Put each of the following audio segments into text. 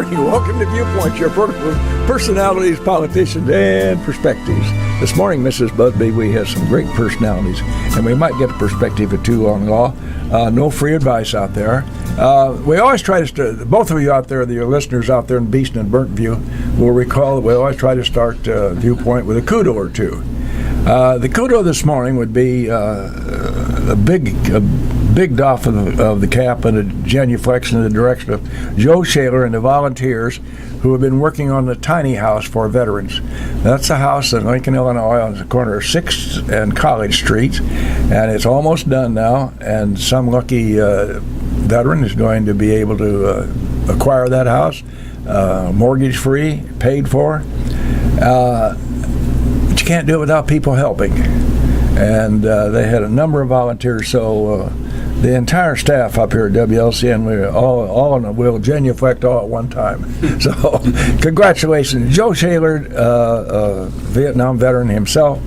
morning. Welcome to Viewpoint, your vertical personalities, politicians, and perspectives. This morning, Mrs. Busby, we have some great personalities, and we might get a perspective or two on law. No free advice out there. We always try to start, both of you out there, your listeners out there in Beeston and Burtonview, will recall that we always try to start Viewpoint with a kudo or two. The kudo this morning would be a big doff of the cap and a genuflection in the direction of Joe Shaler and the volunteers who have been working on the tiny house for veterans. That's a house in Lincoln, Illinois, on the corner of 6th and College Streets, and it's almost done now, and some lucky veteran is going to be able to acquire that house, mortgage-free, paid for. But you can't do it without people helping. And they had a number of volunteers, so the entire staff up here at WLCN, we're all on a will genuflect all at one time. So congratulations. Joe Shaler, Vietnam veteran himself,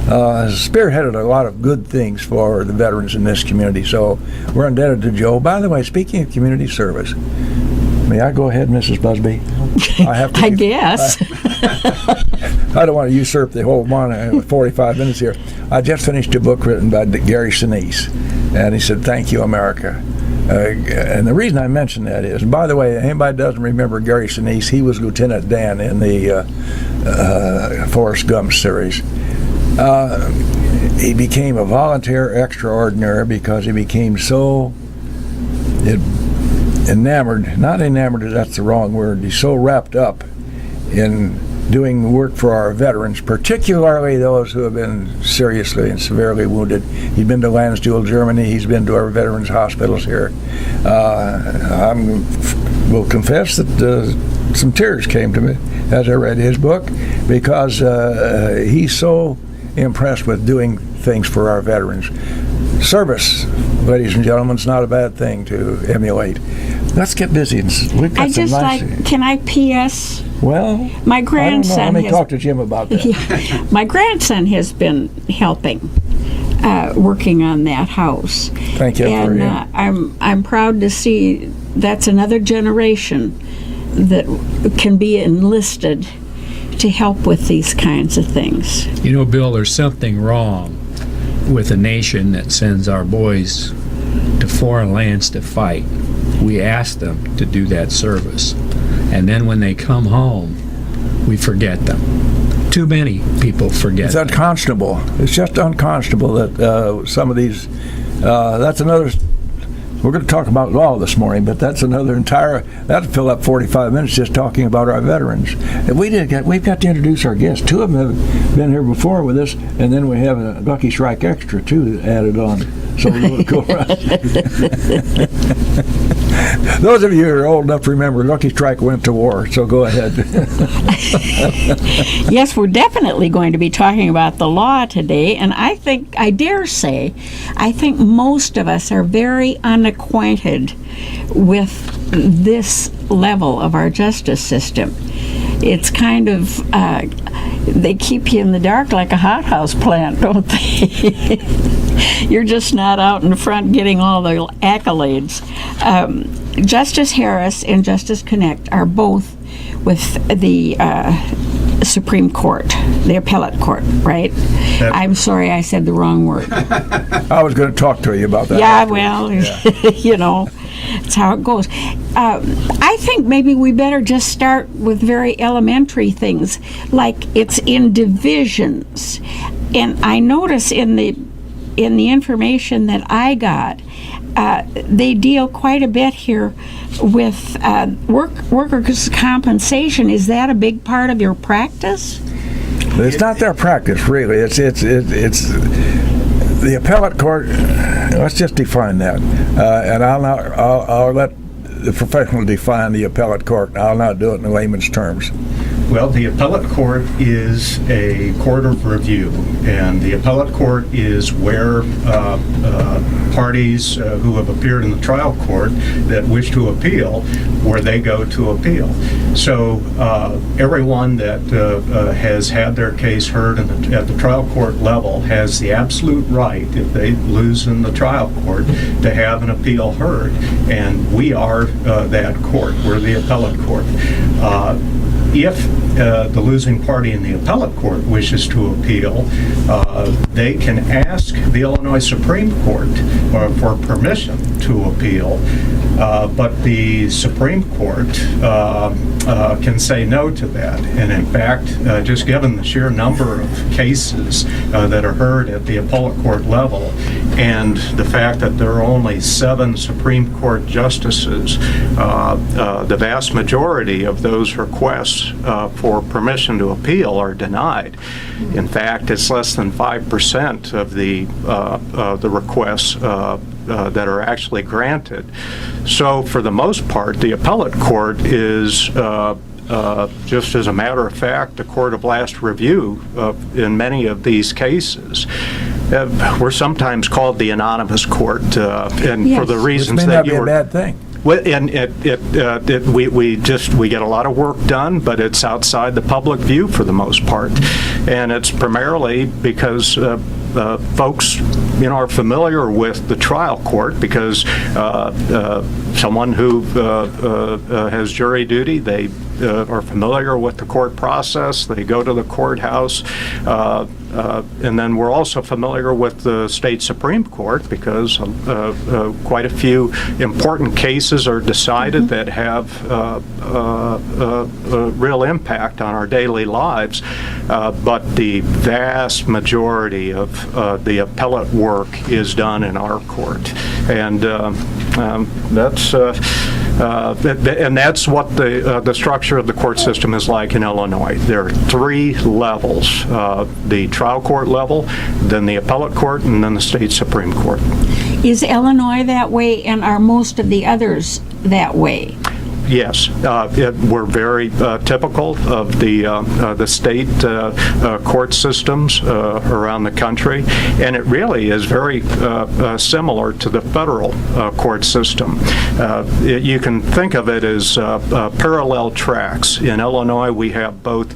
has spearheaded a lot of good things for the veterans in this community. So we're indebted to Joe. By the way, speaking of community service, may I go ahead, Mrs. Busby? I guess. I don't want to usurp the whole morning, 45 minutes here. I just finished a book written by Gary Sinise, and he said, "Thank you, America." And the reason I mention that is, and by the way, anybody doesn't remember Gary Sinise, he was Lieutenant Dan in the Forrest Gump series. He became a volunteer extraordinaire because he became so enamored, not enamored, that's the wrong word, he's so wrapped up in doing work for our veterans, particularly those who have been seriously and severely wounded. He's been to Landstuhl, Germany. He's been to our veterans hospitals here. I will confess that some tears came to me as I read his book, because he's so impressed with doing things for our veterans. Service, ladies and gentlemen, is not a bad thing to emulate. Let's get busy. We've got can I P.S.? Well, my grandson. I don't know. Let me talk to Jim about that. Yeah, my grandson has been helping, working on that house. Thank you for him. I'm proud to see that's another generation that can be enlisted to help with these kinds of things. You know, Bill, there's something wrong with a nation that sends our boys to foreign lands to fight. We ask them to do that service, and then when they come home, we forget them. Too many people forget. It's unconscionable. It's just unconscionable that some of these. That's another. We're going to talk about law this morning, but that's another entire. That'll fill up 45 minutes just talking about our veterans. And we've got to introduce our guests. Two of them have been here before with us, and then we have a Lucky Strike Extra too added on. So we'll go around. Those of you who are old enough to remember, Lucky Strike went to war. So go ahead. Yes, we're definitely going to be talking about the law today, and I think most of us are very unacquainted with this level of our justice system. It's kind of, they keep you in the dark like a hothouse plant, don't they? You're just not out in front getting all the accolades. Justice Harris and Justice Knecht are both with the Supreme Court, the Appellate Court, right? I'm sorry, I said the wrong word. I was going to talk to you about that. Yeah, well, you know, it's how it goes. I think maybe we better just start with very elementary things, like it's in divisions. And I notice in the information that I got, they deal quite a bit here with workers' compensation. Is that a big part of your practice? It's not their practice, really. It's the appellate court. Let's just define that, and I'll let the professional define the appellate court. I'll not do it in layman's terms. Well, the appellate court is a court of review, and the appellate court is where parties who have appeared in the trial court that wish to appeal, where they go to appeal. So everyone that has had their case heard at the trial court level has the absolute right, if they lose in the trial court, to have an appeal heard. And we are that court. We're the appellate court. If the losing party in the appellate court wishes to appeal, they can ask the Illinois Supreme Court for permission to appeal, but the Supreme Court can say no to that. And in fact, just given the sheer number of cases that are heard at the appellate court level, and the fact that there are only 7 Supreme Court justices, the vast majority of those requests for permission to appeal are denied. In fact, it's less than 5% of the requests that are actually granted. So for the most part, the appellate court is just as a matter of fact, a court of last review in many of these cases. We're sometimes called the anonymous court, and Yes. for the reasons Which may that not you be a were. bad thing. Well, and we get a lot of work done, but it's outside the public view for the most part, and it's primarily because folks, are familiar with the trial court because someone who has jury duty, they are familiar with the court process. They go to the courthouse. And then we're also familiar with the state Supreme Court because quite a few important cases are decided that have a real impact on our daily lives. But the vast majority of the appellate work is done in our court. And that's what the structure of the court system is like in Illinois. There are 3 levels: the trial court level, then the appellate court, and then the state Supreme Court. Is Illinois that way, and are most of the others that way? Yes, we're very typical of the state court systems around the country, and it really is very similar to the federal court system. You can think of it as parallel tracks. In Illinois, we have both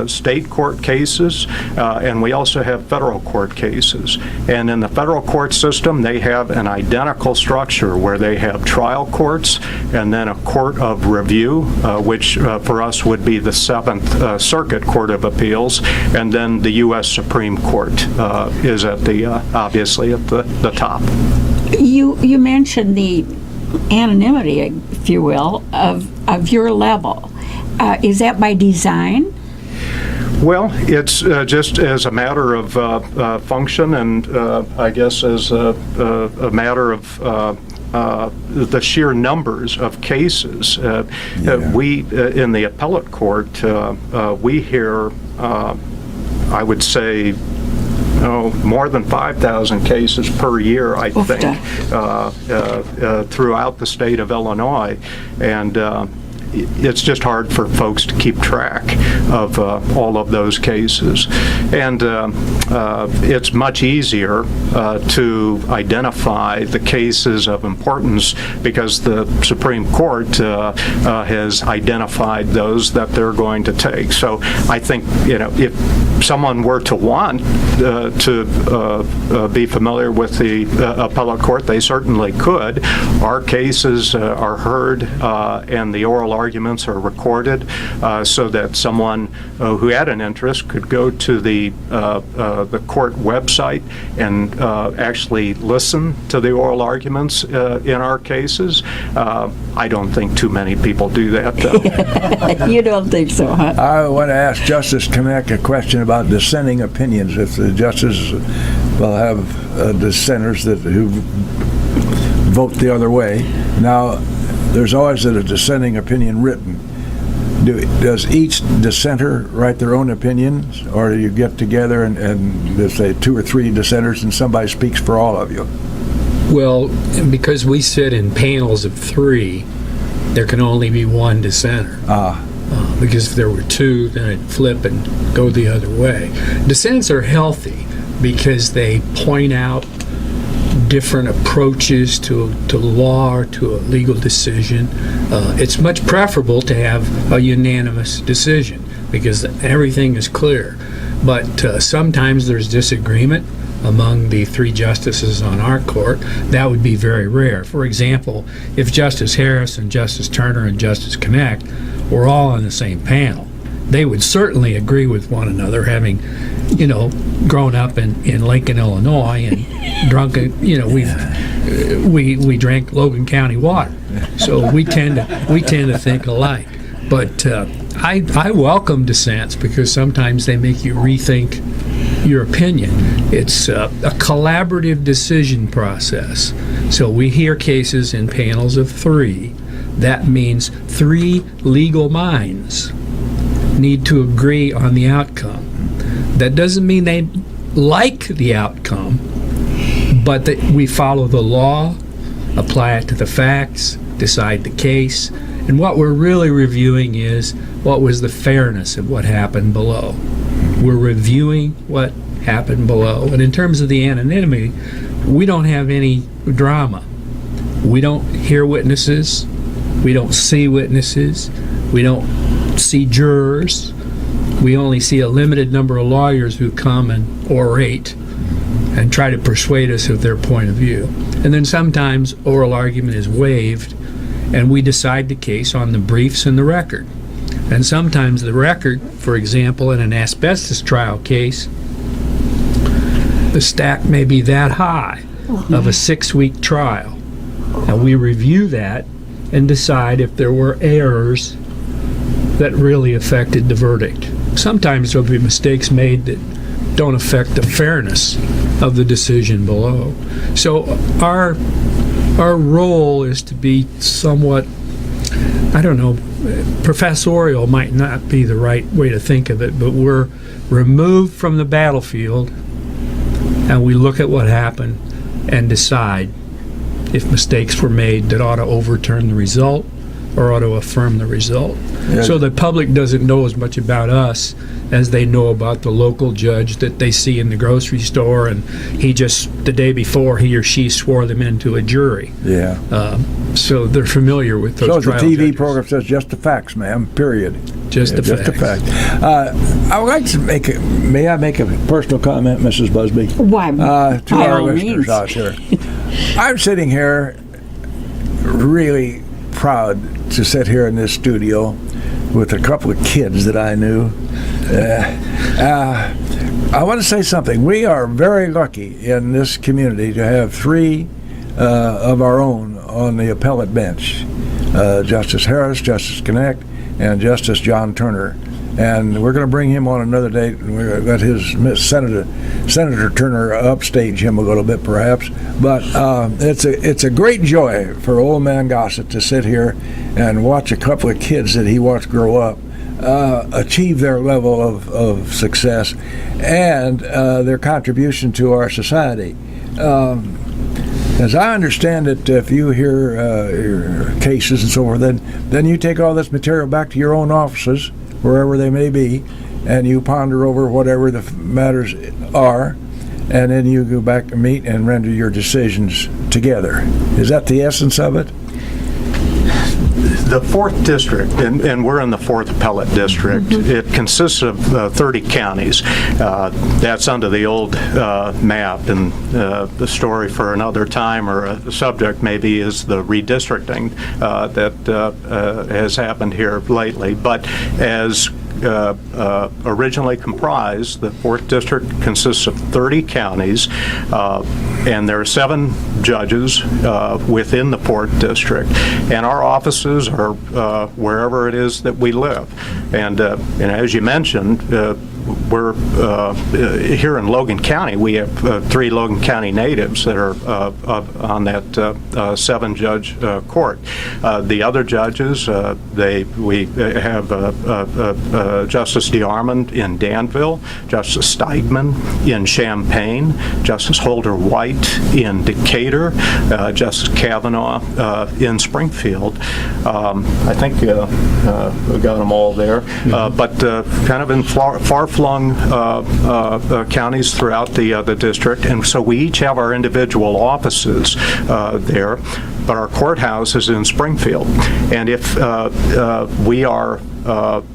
state court cases, and we also have federal court cases. And in the federal court system, they have an identical structure where they have trial courts and then a court of review, which for us would be the 7th Circuit Court of Appeals, and then the U.S. Supreme Court is at the obviously at the top. You mentioned the anonymity, if you will, of your level. Is that by design? Well, it's just as a matter of function, and I guess as a matter of the sheer numbers of cases. We, in the appellate court, we hear, I would say, more than 5,000 cases per year, I think, throughout the state of Illinois. And it's just hard for folks to keep track of all of those cases. And it's much easier to identify the cases of importance because the Supreme Court has identified those that they're going to take. So I think, if someone were to want to be familiar with the appellate court, they certainly could. Our cases are heard and the oral arguments are recorded so that someone who had an interest could go to the court website and actually listen to the oral arguments in our cases. I don't think too many people do that, though. You don't think so, huh? I want to ask Justice Knecht a question about dissenting opinions. If the justices will have dissenters who vote the other way. Now, there's always a dissenting opinion written. Does each dissenter write their own opinions, or do you get together and there's say 2 or 3 dissenters and somebody speaks for all of you? Well, because we sit in panels of 3, there can only be one dissenter. because if there were two, then it'd flip and go the other way. Dissents are healthy because they point out different approaches to law or to a legal decision. It's much preferable to have a unanimous decision because everything is clear. But sometimes there's disagreement among the three justices on our court. That would be very rare. For example, if Justice Harris and Justice Turner and Justice Knecht were all on the same panel, they would certainly agree with one another, having, grown up in Lincoln, Illinois, and drunk, we drank Logan County water, so we tend to think alike. But I welcome dissents because sometimes they make you rethink your opinion. It's a collaborative decision process. So we hear cases in panels of 3. That means 3 legal minds need to agree on the outcome. That doesn't mean they like the outcome, but that we follow the law, apply it to the facts, decide the case, and what we're really reviewing is what was the fairness of what happened below. We're reviewing what happened below. And in terms of the anonymity, we don't have any drama. We don't hear witnesses. We don't see witnesses. We don't see jurors. We only see a limited number of lawyers who come and orate and try to persuade us of their point of view. And then sometimes oral argument is waived and we decide the case on the briefs and the record. And sometimes the record, for example, in an asbestos trial case, the stack may be that high of a 6-week trial. And we review that and decide if there were errors that really affected the verdict. Sometimes there'll be mistakes made that don't affect the fairness of the decision below. So our role is to be somewhat, professorial might not be the right way to think of it, but we're removed from the battlefield and we look at what happened and decide if mistakes were made that ought to overturn the result or ought to affirm the result. Yeah. So the public doesn't know as much about us as they know about the local judge that they see in the grocery store, and he just, the day before, he or she swore them into a jury. Yeah. So they're familiar with those trial So the TV judges. program says just the facts, ma'am, period. Just the facts. I would like to may I make a personal comment, Mrs. Busby? Why? To our listeners out here. I'm sitting here really proud to sit here in this studio with a couple of kids that I knew. I want to say something. We are very lucky in this community to have 3 of our own on the appellate bench. Justice Harris, Justice Knecht, and Justice John Turner. And we're going to bring him on another date, and we're going to let Senator Turner upstage him a little bit, perhaps. But it's a great joy for old man Gossett to sit here and watch a couple of kids that he watched grow up achieve their level of success and their contribution to our society. As I understand it, if you hear your cases and so forth, then you take all this material back to your own offices, wherever they may be, and you ponder over whatever the matters are, and then you go back and meet and render your decisions together. Is that the essence of it? The 4th District, and we're in the 4th Appellate District, it consists of 30 counties. That's under the old map, and the story for another time or a subject maybe is the redistricting that has happened here lately. But as originally comprised, the 4th District consists of 30 counties, and there are 7 judges within the 4th District, and our offices are wherever it is that we live. And as you mentioned, we're here in Logan County. We have 3 Logan County natives that are on that 7-judge court. The other judges, we have Justice DeArmond in Danville, Justice Steigman in Champaign, Justice Holder White in Decatur, Justice Kavanaugh in Springfield. I think we got them all there, but kind of in far-flung counties throughout the district, and so we each have our individual offices there, but our courthouse is in Springfield. And if we are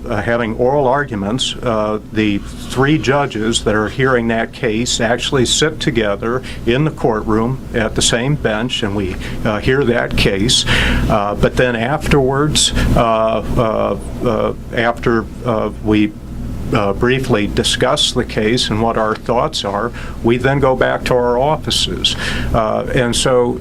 having oral arguments, the 3 judges that are hearing that case actually sit together in the courtroom at the same bench, and we hear that case. But then afterwards, after we briefly discuss the case and what our thoughts are, we then go back to our offices. And so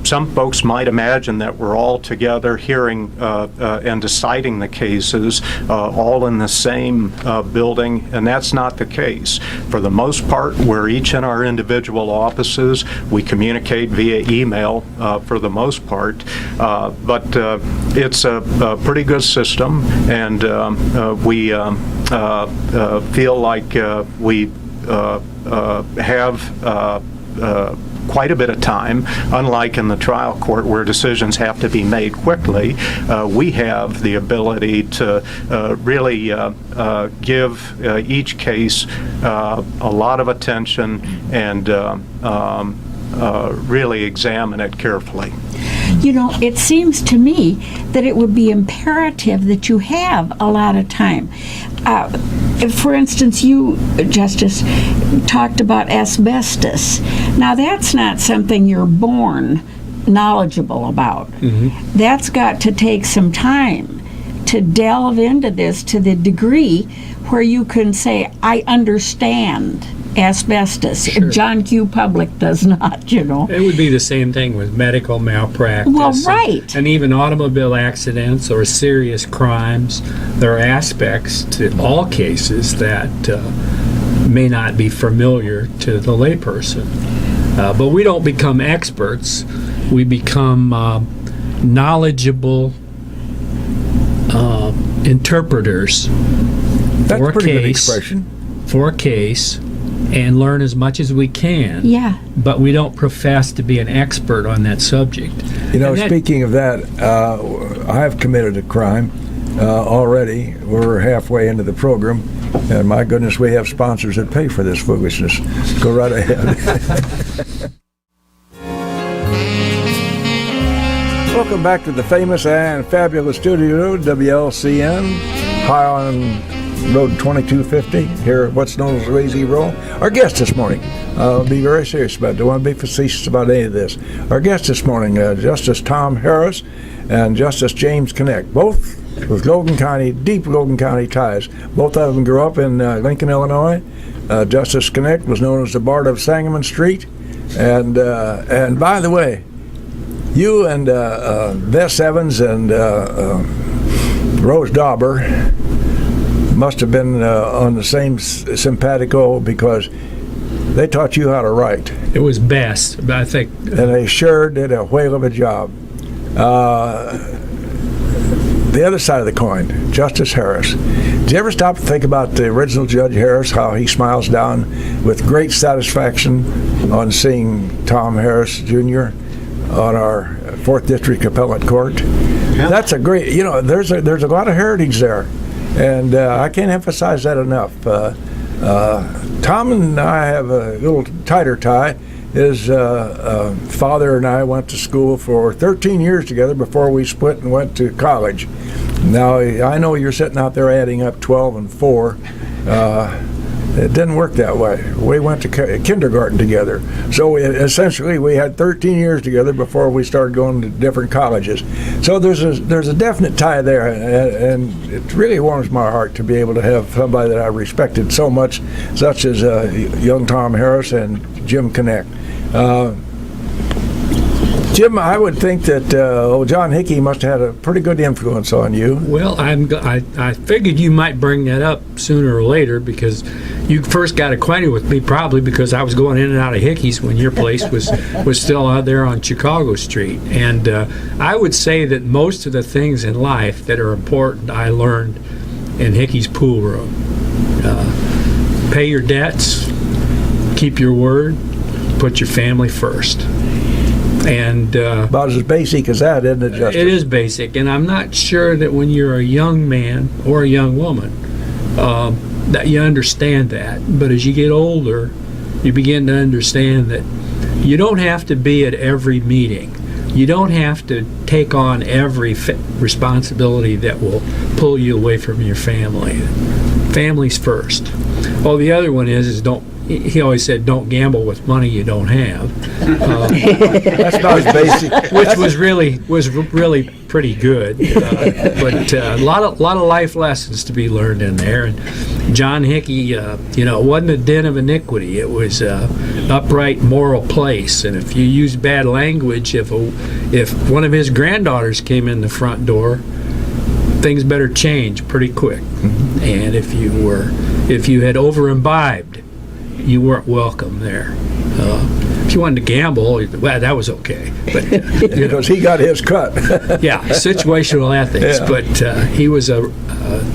some folks might imagine that we're all together hearing and deciding the cases all in the same building, and that's not the case. For the most part, we're each in our individual offices. We communicate via email for the most part, but it's a pretty good system, and we feel like we have quite a bit of time. Unlike in the trial court where decisions have to be made quickly, we have the ability to really give each case a lot of attention and really examine it carefully. You know, it seems to me that it would be imperative that you have a lot of time. For instance, you, Justice, talked about asbestos. Now, that's not something you're born knowledgeable about. That's got to take some time to delve into this to the degree where you can say, I understand asbestos. Sure. John Q. Public does not, you know. It would be the same thing with medical malpractice. Well, right. And even automobile accidents or serious crimes. There are aspects to all cases that may not be familiar to the layperson. But we don't become experts. We become knowledgeable interpreters That's for a pretty good case, expression. for a case, and learn as much as we can. Yeah. But we don't profess to be an expert on that subject. You know, And that- speaking of that, I've committed a crime already. We're halfway into the program, and my goodness, we have sponsors that pay for this foolishness. Go right ahead. Welcome back to the famous and fabulous studio, WLCN, high on Road 2250, here at what's known as Lazy Row. Our guest this morning, I'll be very serious about it. Don't want to be facetious about any of this. Our guest this morning, Justice Tom Harris and Justice James Knecht, both with Logan County, deep Logan County ties. Both of them grew up in Lincoln, Illinois. Justice Knecht was known as the Bard of Sangamon Street. And by the way, you and Bess Evans and Rose Dauber must have been on the same simpatico, because they taught you how to write. It was best, but I think. And they sure did a whale of a job. The other side of the coin, Justice Harris. Did you ever stop to think about the original Judge Harris, how he smiles down with great satisfaction on seeing Tom Harris Jr. on our 4th District Appellate Court? Yeah. That's a great, you know, there's a lot of heritage there. And I can't emphasize that enough. Tom and I have a little tighter tie. His father and I went to school for 13 years together before we split and went to college. Now, I know you're sitting out there adding up 12 and 4. It didn't work that way. We went to kindergarten together. So essentially, we had 13 years together before we started going to different colleges. So there's a definite tie there, and it really warms my heart to be able to have somebody that I respected so much, such as young Tom Harris and Jim Knecht. Jim, I would think that John Hickey must have had a pretty good influence on you. Well, I figured you might bring that up sooner or later, because you first got acquainted with me probably because I was going in and out of Hickey's when your place was still out there on Chicago Street. And I would say that most of the things in life that are important I learned in Hickey's pool room. Pay your debts, keep your word, put your family first. And About as basic as that, isn't it, Justin? it is basic, and I'm not sure that when you're a young man or a young woman that you understand that. But as you get older, you begin to understand that you don't have to be at every meeting. You don't have to take on every responsibility that will pull you away from your family. Family's first. Well, the other one is don't. He always said, "Don't gamble with money you don't have," That's not as basic. which was really pretty good. But a lot of life lessons to be learned in there. And John Hickey, it wasn't a den of iniquity. It was an upright, moral place. And if you use bad language, if one of his granddaughters came in the front door, things better change pretty quick. And if you had over imbibed, you weren't welcome there. If you wanted to gamble, well, that was okay. But Because he got his cut. yeah, situational ethics. Yeah. But he was a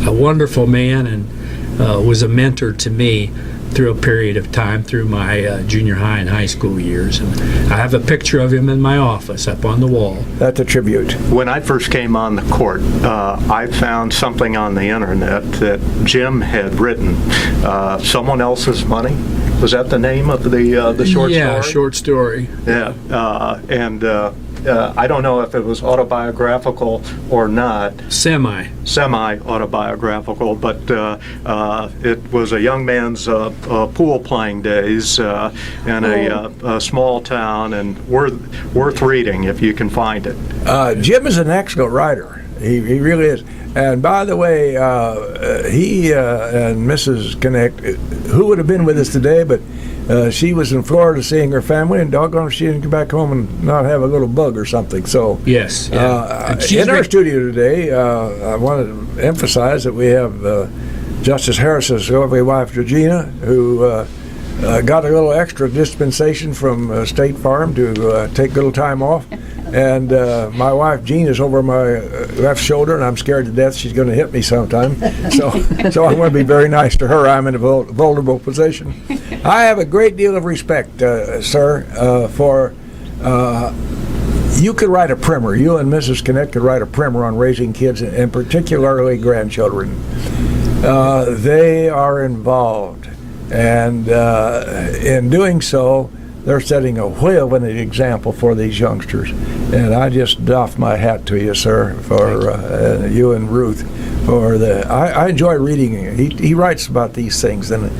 wonderful man and was a mentor to me through a period of time through my junior high and high school years. And I have a picture of him in my office up on the wall. That's a tribute. When I first came on the court, I found something on the internet that Jim had written, Someone Else's Money. Was that the name of the short story? Yeah, short story. Yeah, and I don't know if it was autobiographical or not. Semi-autobiographical, but it was a young man's pool playing days in a small town, and worth reading if you can find it. Jim is an excellent writer. He really is. And by the way, he and Mrs. Knecht, who would have been with us today, but she was in Florida seeing her family, and doggone if she didn't come back home and not have a little bug or something. So Yes. Yeah. in our studio today, I want to emphasize that we have Justice Harris's lovely wife, Regina, who got a little extra dispensation from State Farm to take a little time off. And my wife, Jean, is over my left shoulder, and I'm scared to death she's going to hit me sometime. So I'm going to be very nice to her. I'm in a vulnerable position. I have a great deal of respect, sir, for you could write a primer. You and Mrs. Knecht could write a primer on raising kids, and particularly grandchildren. They are involved, and in doing so, they're setting a whale of an example for these youngsters. And I just doff my hat to you, sir, for you and Ruth. I enjoy reading. He writes about these things, and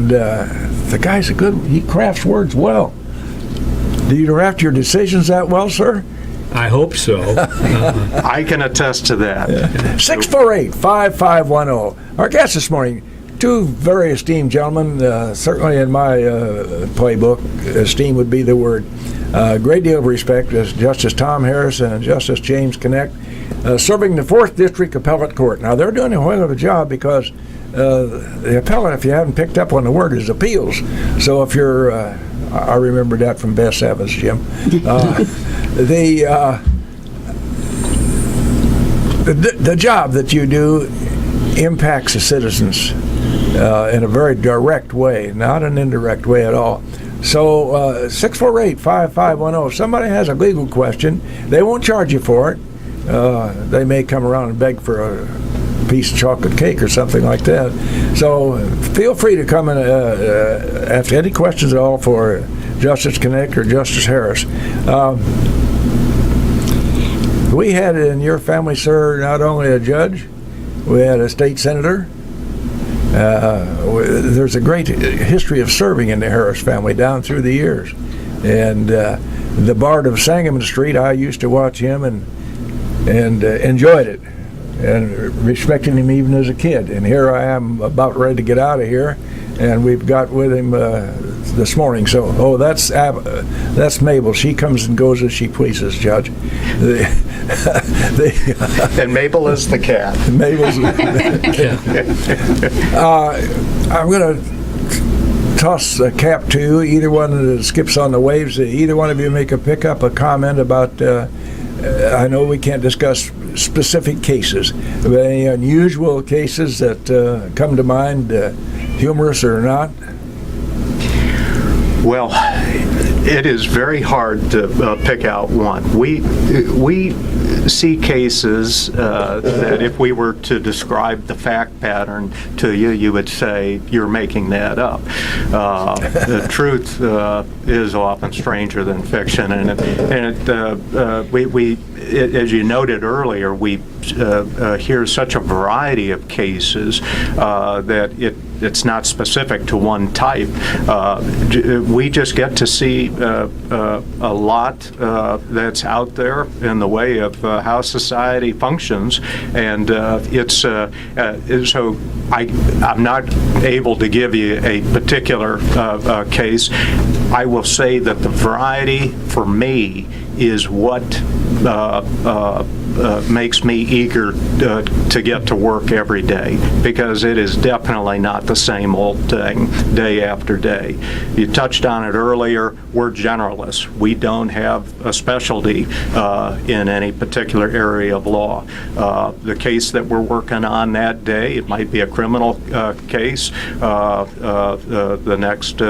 the guy's he crafts words well. Do you draft your decisions that well, sir? I hope so. I can attest to that. 648-5510. Our guest this morning, two very esteemed gentlemen, certainly in my playbook, esteem would be the word. Great deal of respect as Justice Tom Harris and Justice James Knecht, serving the 4th District Appellate Court. Now, they're doing a whale of a job because the appellate, if you haven't picked up on the word, is appeals. So if you're, I remember that from Bess Evans, Jim. The job that you do impacts the citizens in a very direct way, not an indirect way at all. So 648-5510. If somebody has a legal question, they won't charge you for it. They may come around and beg for a piece of chocolate cake or something like that. So feel free to come and ask any questions at all for Justice Knecht or Justice Harris. We had in your family, sir, not only a judge, we had a state senator. There's a great history of serving in the Harris family down through the years. And the Bard of Sangamon Street, I used to watch him and enjoyed it. and respecting him even as a kid. And here I am about ready to get out of here, and we've got with him this morning. So, that's Mabel. She comes and goes as she pleases, Judge. And Mabel is the cat. Mabel's. I'm going to toss a cap to you. Either one that skips on the waves. Either one of you make a comment about. I know we can't discuss specific cases, but any unusual cases that come to mind, humorous or not? Well, it is very hard to pick out one. We see cases that if we were to describe the fact pattern to you, you would say you're making that up. The truth is often stranger than fiction, and as you noted earlier, we hear such a variety of cases that it's not specific to one type. We just get to see a lot that's out there in the way of how society functions, and so I'm not able to give you a particular case. I will say that the variety for me is what makes me eager to get to work every day, because it is definitely not the same old thing day after day. You touched on it earlier, we're generalists. We don't have a specialty in any particular area of law. The case that we're working on that day, it might be a criminal case. The next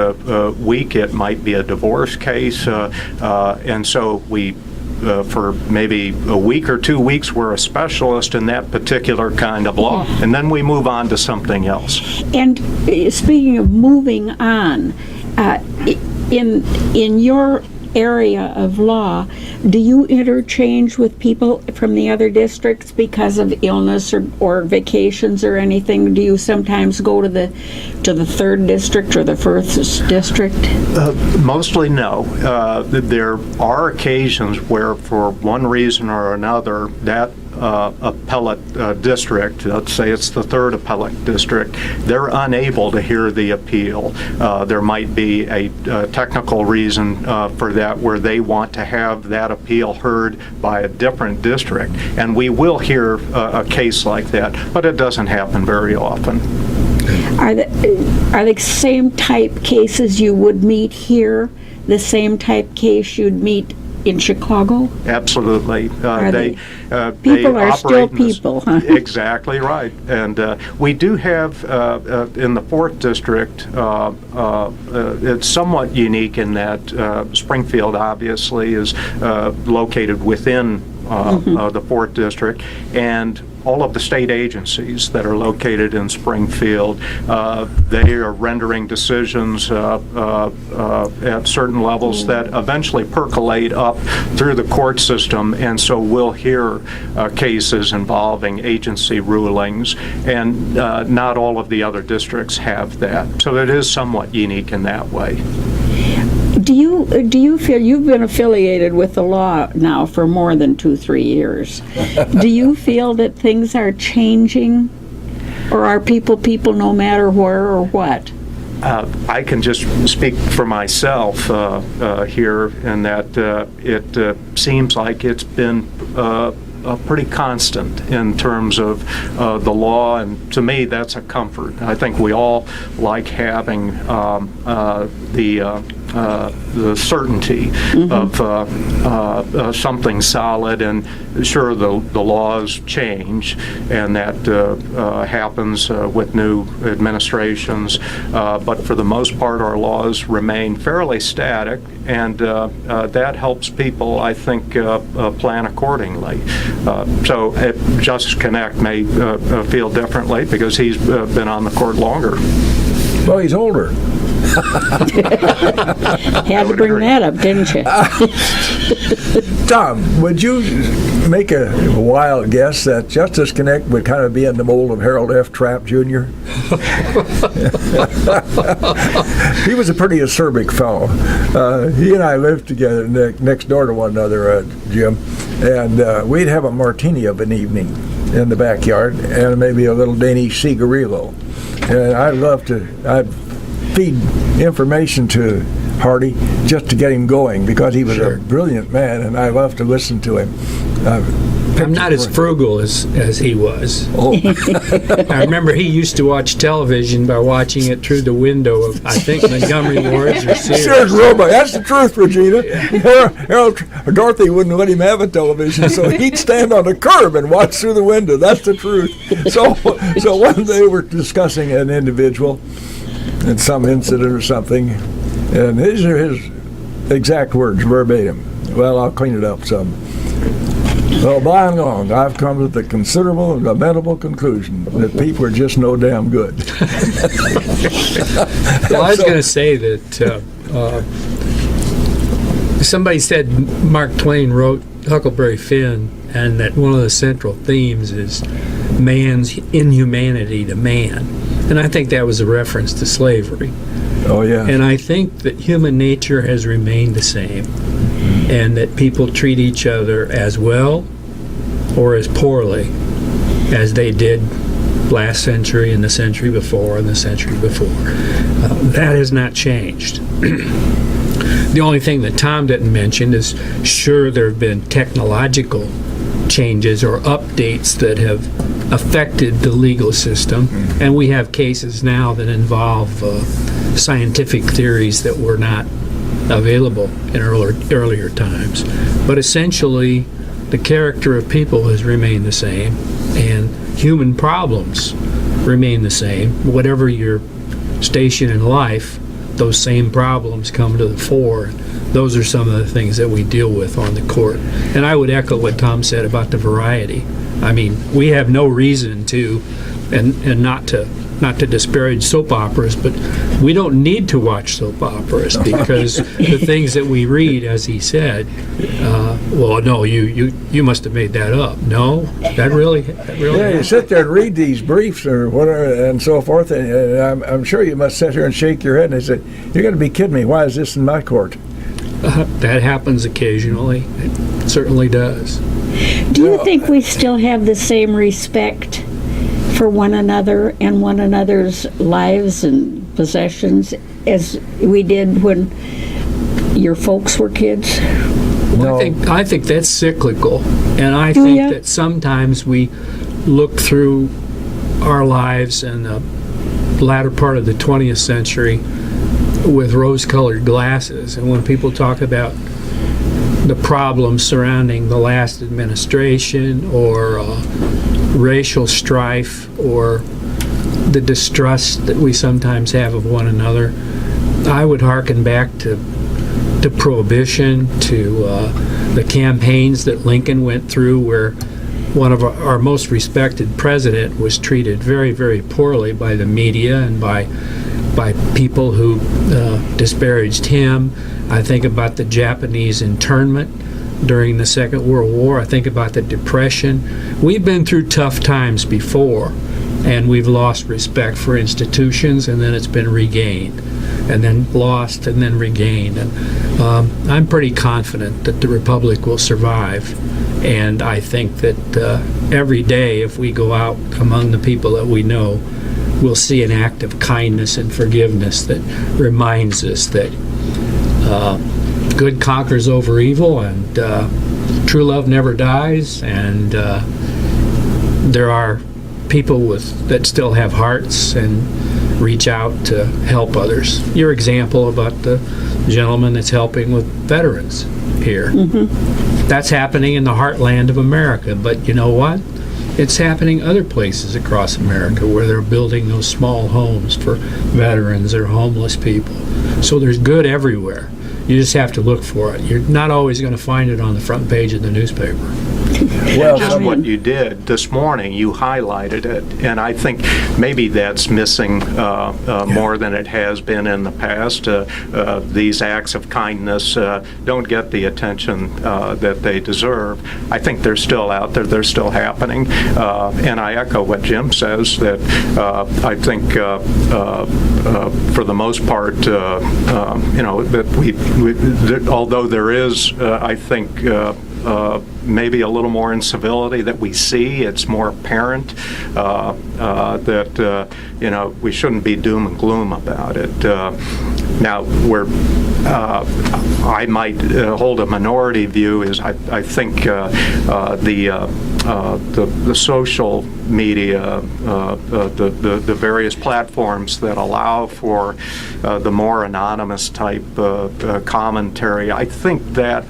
week it might be a divorce case, and so we for maybe a week or 2 weeks, we're a specialist in that particular kind of law, and then we move on to something else. And speaking of moving on, in your area of law, do you interchange with people from the other districts because of illness or vacations or anything? Do you sometimes go to the 3rd district or the 1st district? Mostly no. There are occasions where, for one reason or another, that appellate district, let's say it's the 3rd appellate district, they're unable to hear the appeal. There might be a technical reason for that, where they want to have that appeal heard by a different district, and we will hear a case like that, but it doesn't happen very often. Are the same type cases you would meet here the same type case you'd meet in Chicago? Absolutely. People are still people, huh? Exactly right. And we do have, in the 4th District, it's somewhat unique in that Springfield obviously is located within the 4th District, and all of the state agencies that are located in Springfield, they are rendering decisions at certain levels that eventually percolate up through the court system, and so we'll hear cases involving agency rulings, and not all of the other districts have that. So it is somewhat unique in that way. Do you feel, you've been affiliated with the law now for more than 2-3 years, do you feel that things are changing, or are people no matter where or what? I can just speak for myself here, in that it seems like it's been pretty constant in terms of the law, and to me that's a comfort. I think we all like having the certainty of something solid, and sure, the laws change, and that happens with new administrations, but for the most part our laws remain fairly static, and that helps people, I think, plan accordingly. So Justice Knecht may feel differently because he's been on the court longer. Well, he's older. Had to bring that up, didn't you? Tom, would you make a wild guess that Justice Knecht would kind of be in the mold of Harold F. Trapp, Jr.? He was a pretty acerbic fellow. He and I lived together next door to one another, Jim, and we'd have a martini of an evening. in the backyard, and maybe a little Danish cigarillo. And I'd feed information to Hardy just to get him going, because he was a brilliant man, and I love to listen to him. I'm not as frugal as he was. Oh. I remember he used to watch television by watching it through the window of, I think, Montgomery Ward's or Sears. Sears Roebuck. That's the truth, Regina. Dorothy wouldn't let him have a television, so he'd stand on the curb and watch through the window. That's the truth. So one day we were discussing an individual and some incident or something, and these are his exact words, verbatim. Well, I'll clean it up some. Well, by and long, I've come to the considerable and lamentable conclusion that people are just no damn good. Well, I was going to say that somebody said Mark Twain wrote Huckleberry Finn, and that one of the central themes is man's inhumanity to man. And I think that was a reference to slavery. Oh, yeah. And I think that human nature has remained the same, and that people treat each other as well or as poorly as they did last century and the century before and the century before. That has not changed. The only thing that Tom didn't mention is, sure, there have been technological changes or updates that have affected the legal system, and we have cases now that involve scientific theories that were not available in earlier times. But essentially, the character of people has remained the same, and human problems remain the same. Whatever your station in life, those same problems come to the fore. Those are some of the things that we deal with on the court. And I would echo what Tom said about the variety. I mean, we have no reason to, and not to disparage soap operas, but we don't need to watch soap operas, because the things that we read, as he said, well, no, you must have made that up. No, that really Yeah, you sit there and read these briefs or whatever and so forth, and I'm sure you must sit here and shake your head and say, "You're going to be kidding me. Why is this in my court?" That happens occasionally. It certainly does. Do you think we still have the same respect for one another and one another's lives and possessions as we did when your folks were kids? Well, I think that's cyclical, and I think that sometimes we look through our lives in the latter part of the 20th century with rose-colored glasses, and when people talk about the problems surrounding the last administration or racial strife or the distrust that we sometimes have of one another, I would hearken back to Prohibition, to the campaigns that Lincoln went through, where one of our most respected president was treated very, very poorly by the media and by people who disparaged him. I think about the Japanese internment during the Second World War. I think about the Depression. We've been through tough times before, and we've lost respect for institutions, and then it's been regained, and then lost, and then regained. And I'm pretty confident that the Republic will survive, and I think that every day, if we go out among the people that we know, we'll see an act of kindness and forgiveness that reminds us that good conquers over evil, and true love never dies, and there are people that still have hearts and reach out to help others. Your example about the gentleman that's helping with veterans here. Mm-hmm. That's happening in the heartland of America, but you know what? It's happening other places across America where they're building those small homes for veterans or homeless people. So there's good everywhere. You just have to look for it. You're not always going to find it on the front page of the newspaper. Well, just what you did this morning, you highlighted it, and I think maybe that's missing more than it has been in the past. These acts of kindness don't get the attention that they deserve. I think they're still out there, they're still happening, and I echo what Jim says, that I think for the most part, that although there is, I think, maybe a little more incivility that we see. It's more apparent that we shouldn't be doom and gloom about it. Now, I might hold a minority view. Is I think the social media, the various platforms that allow for the more anonymous type commentary, I think that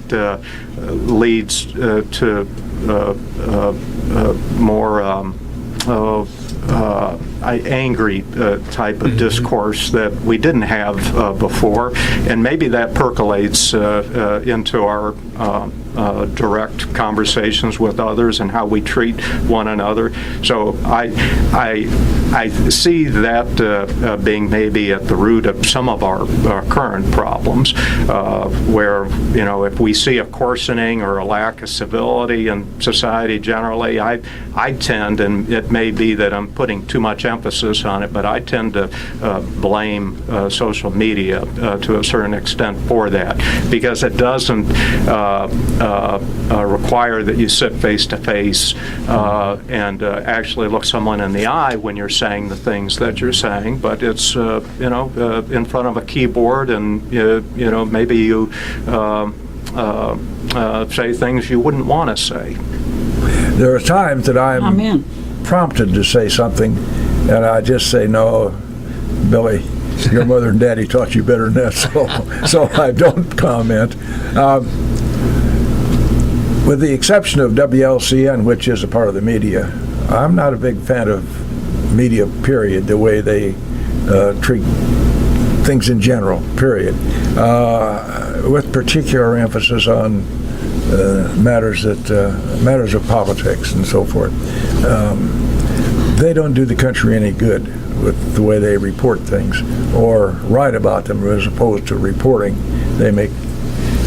leads to more angry type of discourse that we didn't have before, and maybe that percolates into our direct conversations with others and how we treat one another. So I see that being maybe at the root of some of our current problems, where if we see a coarsening or a lack of civility in society generally, I tend, and it may be that I'm putting too much emphasis on it, but I tend to blame social media to a certain extent for that, because it doesn't require that you sit face to face and actually look someone in the eye when you're saying the things that you're saying, but it's in front of a keyboard, and maybe you say things you wouldn't want to say. There are times that I'm prompted to say something, and I just say, no, Billy, your mother and daddy taught you better than that, so I don't comment. With the exception of WLCN, which is a part of the media, I'm not a big fan of media, period, the way they treat things in general, period, with particular emphasis on matters of politics and so forth. They don't do the country any good with the way they report things or write about them, as opposed to reporting.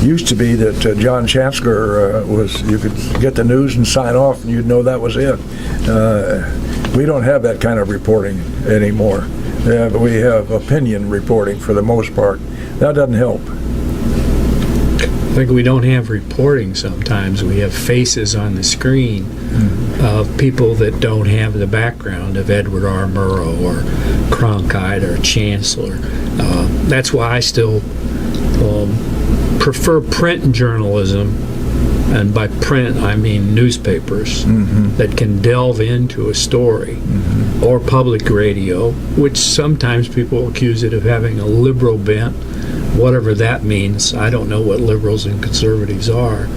Used to be that John Chancellor you could get the news and sign off and you'd know that was it. We don't have that kind of reporting anymore. But we have opinion reporting for the most part. That doesn't help. I think we don't have reporting sometimes. We have faces on the screen of people that don't have the background of Edward R. Murrow or Cronkite or Chancellor. That's why I still prefer print journalism, and by print I mean newspapers that can delve into a story, or public radio, which sometimes people accuse it of having a liberal bent, whatever that means. I don't know what liberals and conservatives are.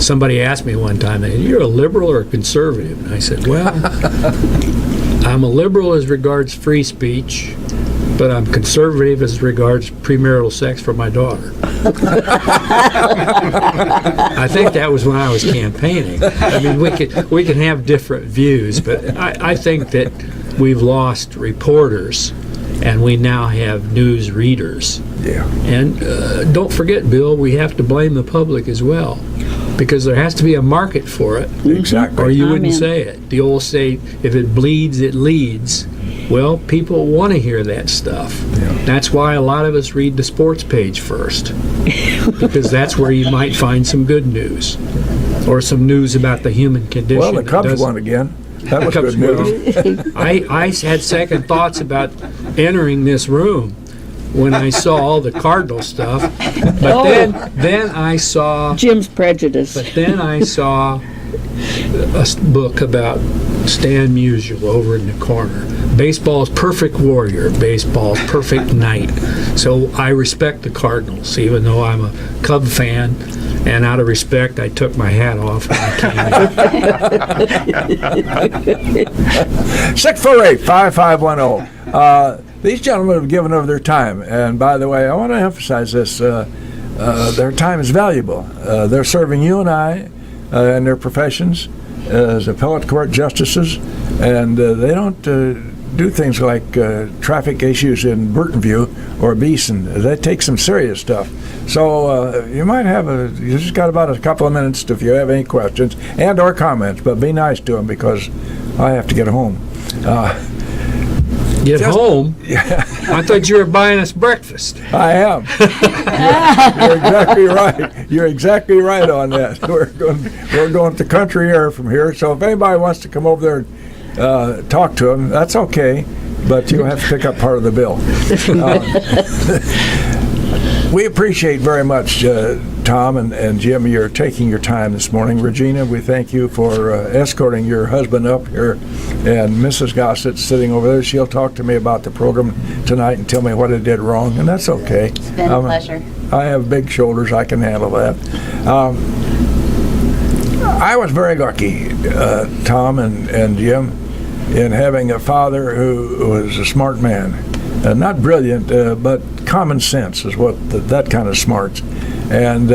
Somebody asked me one time, you're a liberal or a conservative? And I said, well, I'm a liberal as regards free speech, but I'm conservative as regards premarital sex for my daughter. I think that was when I was campaigning. I mean, we can have different views, but I think that we've lost reporters, and we now have news readers. Yeah. And don't forget, Bill, we have to blame the public as well, because there has to be a market for it. Exactly. Or you wouldn't say it. The old say, if it bleeds, it leads. Well, people want to hear that stuff. Yeah. That's why a lot of us read the sports page first, because that's where you might find some good news, or some news about the human condition. Well, the Cubs won again. That was good news. I had second thoughts about entering this room when I saw all the Cardinal stuff, but then I saw Jim's prejudice. But then I saw a book about Stan Musial over in the corner. Baseball's perfect warrior, baseball's perfect knight. So I respect the Cardinals, even though I'm a Cub fan. And out of respect, I took my hat off and I came in. 648-5510. These gentlemen have given over their time. And by the way, I want to emphasize this. Their time is valuable. They're serving you and I in their professions as appellate court justices. And they don't do things like traffic issues in Burtonview or Beeson. They take some serious stuff. So you just got about a couple of minutes if you have any questions and or comments, but be nice to them because I have to get home. Get home? I thought you were buying us breakfast. I am. You're exactly right. You're exactly right on that. We're going to country air from here. So if anybody wants to come over there and talk to them, that's okay. But you'll have to pick up part of the bill. We appreciate very much, Tom and Jim, you're taking your time this morning. Regina, we thank you for escorting your husband up here. And Mrs. Gossett sitting over there, she'll talk to me about the program tonight and tell me what I did wrong, and that's okay. It's been a pleasure. I have big shoulders. I can handle that. I was very lucky, Tom and Jim, in having a father who was a smart man. Not brilliant, but common sense is what that kind of smarts. And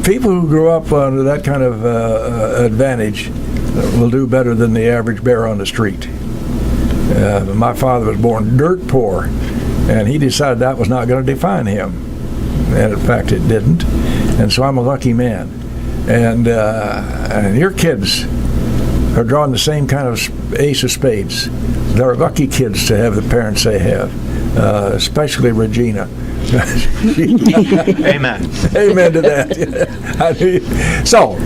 people who grew up under that kind of advantage will do better than the average bear on the street. My father was born dirt poor, and he decided that was not going to define him. And in fact, it didn't. And so I'm a lucky man. And your kids are drawing the same kind of ace of spades. They're lucky kids to have the parents they have, especially Regina. Amen. Amen to that. So,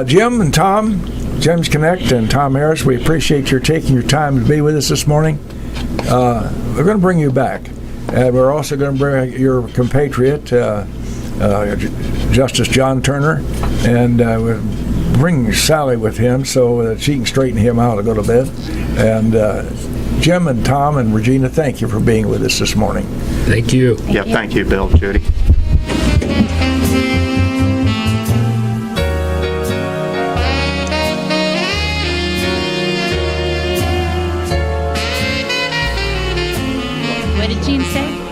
Jim and Tom, Jim's Knecht and Tom Harris, we appreciate your taking your time to be with us this morning. We're going to bring you back. And we're also going to bring your compatriot, Justice John Turner, and we'll bring Sally with him so that she can straighten him out and go to bed. And Jim and Tom and Regina, thank you for being with us this morning. Thank you. Thank you, Bill, Judy. What did Gene say?